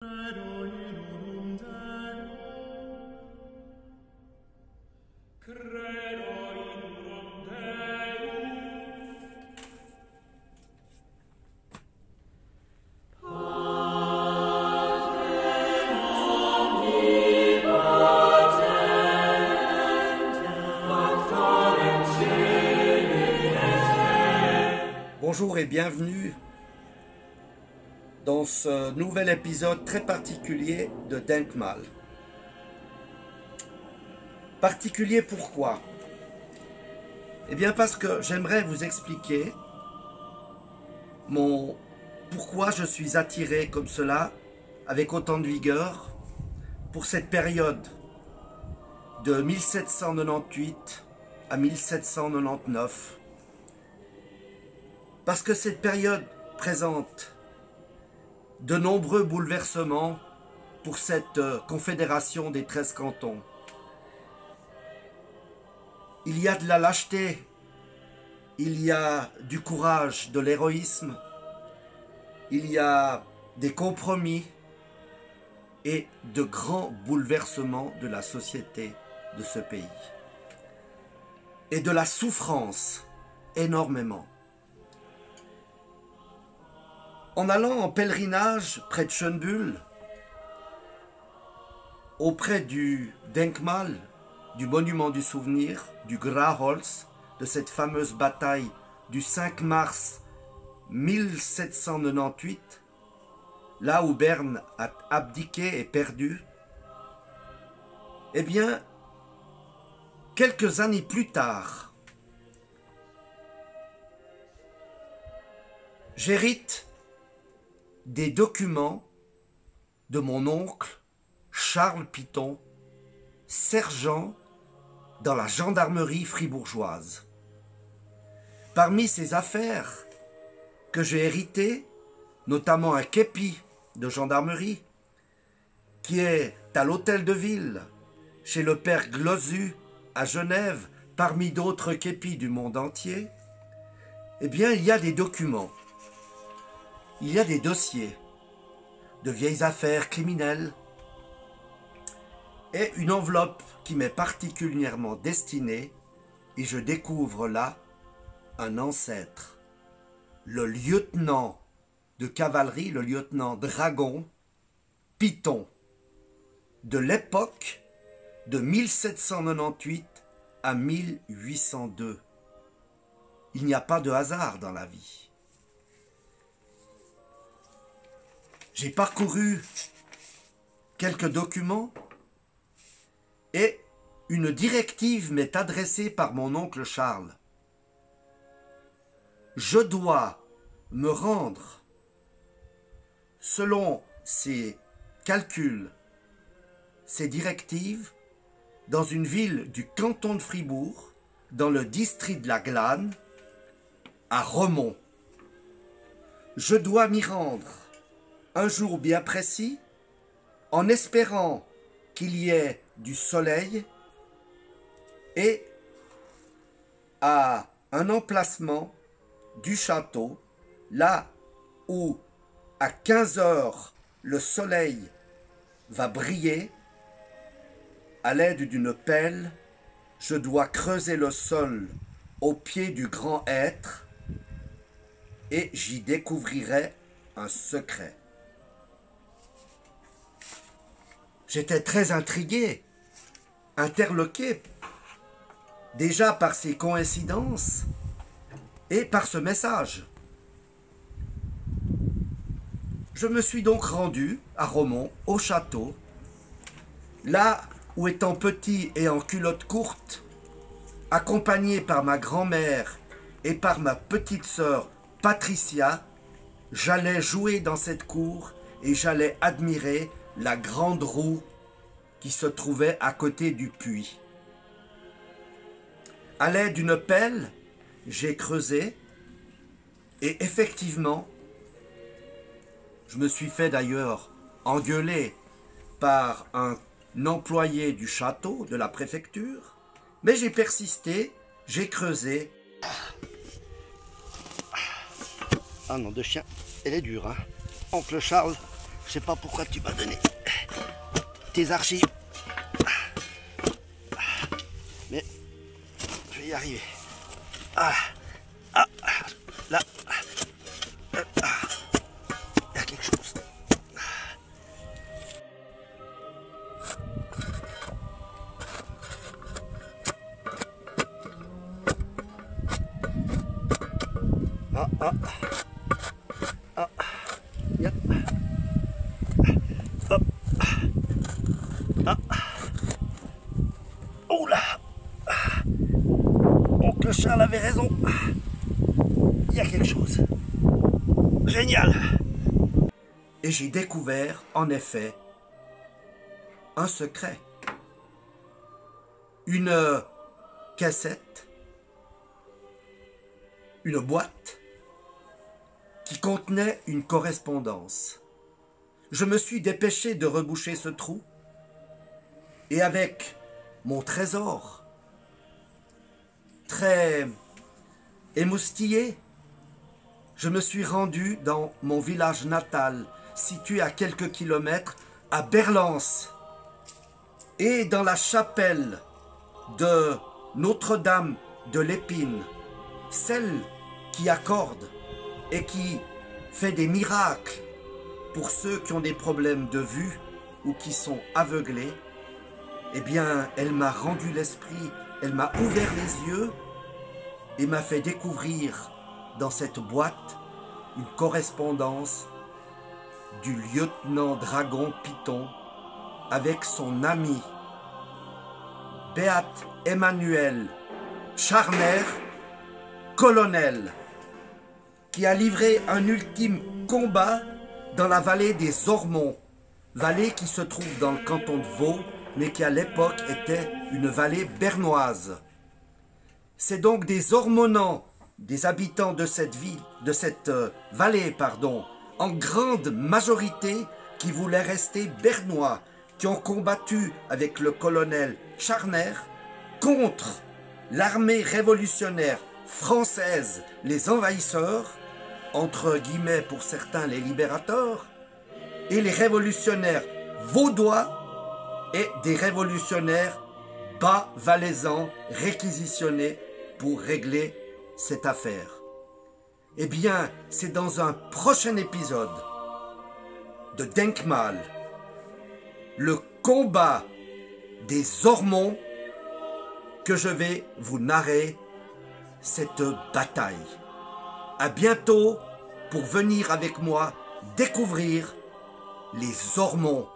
Credo in unum Deum. Credo in unum Deum. Bonjour et bienvenue dans ce nouvel épisode très particulier de Denkmal. Particulier pourquoi? Eh bien parce que j'aimerais vous expliquer pourquoi je suis attiré comme cela, avec autant de vigueur, pour cette période de 1798 à 1799. Parce que cette période présente de nombreux bouleversements pour cette confédération des 13 cantons. Il y a de la lâcheté, il y a du courage, de l'héroïsme, il y a des compromis et de grands bouleversements de la société de ce pays. Et de la souffrance, énormément. En allant en pèlerinage près de Schönbuhl, auprès du Denkmal, du monument du souvenir, du Grahholz, de cette fameuse bataille du 5 mars 1798, là où Berne a abdiqué et perdu, eh bien, quelques années plus tard, j'hérite des documents de mon oncle Charles Piton, sergent dans la gendarmerie fribourgeoise. Parmi ces affaires que j'ai héritées, notamment un képi de gendarmerie qui est à l'hôtel de ville chez le père Glosu à Genève, parmi d'autres képis du monde entier, eh bien il y a des documents. Il y a des dossiers de vieilles affaires criminelles et une enveloppe qui m'est particulièrement destinée et je découvre là un ancêtre, le lieutenant de cavalerie, le lieutenant Dragon Piton, de l'époque de 1798 à 1802. Il n'y a pas de hasard dans la vie. J'ai parcouru quelques documents et une directive m'est adressée par mon oncle Charles. Je dois me rendre, selon ses calculs, ses directives, dans une ville du canton de Fribourg, dans le district de la Glane, à Romont. Je dois m'y rendre un jour bien précis, en espérant qu'il y ait du soleil et à un emplacement du château, là où à 15 heures le soleil va briller, à l'aide d'une pelle, je dois creuser le sol au pied du grand hêtre et j'y découvrirai un secret. J'étais très intrigué, interloqué, déjà par ces coïncidences et par ce message. Je me suis donc rendu à Romont, au château, là où étant petit et en culotte courte, accompagné par ma grand-mère et par ma petite sœur Patricia, j'allais jouer dans cette cour et j'allais admirer la grande roue qui se trouvait à côté du puits. À l'aide d'une pelle, j'ai creusé et effectivement, je me suis fait d'ailleurs engueuler par un employé du château, de la préfecture, mais j'ai persisté, j'ai creusé. Ah non, de chien, elle est dure, hein. Oncle Charles, Je sais pas pourquoi tu m'as donné tes archives. Mais je vais y arriver. Ah, ah, là. Il y a quelque chose. Ah, ah. Ah. Yep. Hop. Ah. Oh là. Oncle Charles avait raison. Il y a quelque chose. Génial. Et j'ai découvert, en effet, un secret. Une cassette. Une boîte qui contenait une correspondance. Je me suis dépêché de reboucher ce trou et avec mon trésor, très émoustillé, je me suis rendu dans mon village natal, situé à quelques kilomètres, à Berlance, et dans la chapelle de Notre-Dame de l'Épine, celle qui accorde et qui fait des miracles pour ceux qui ont des problèmes de vue ou qui sont aveuglés, eh bien, elle m'a rendu l'esprit, elle m'a ouvert les yeux et m'a fait découvrir dans cette boîte une correspondance du lieutenant Dragon Python avec son ami Beat Emmanuel Scharner, colonel, qui a livré un ultime combat dans la vallée des Ormonts, vallée qui se trouve dans le canton de Vaud, mais qui à l'époque était une vallée bernoise. C'est donc des Ormonans, des habitants de cette ville, de cette vallée, en grande majorité, qui voulaient rester bernois, qui ont combattu avec le colonel Scharner contre l'armée révolutionnaire française, les envahisseurs, entre guillemets pour certains les libérateurs, et les révolutionnaires vaudois et des révolutionnaires bas-valaisans réquisitionnés pour régler cette affaire. Eh bien, c'est dans un prochain épisode de Denkmal, le combat des Ormonts, que je vais vous narrer cette bataille. À bientôt pour venir avec moi découvrir les Ormonts.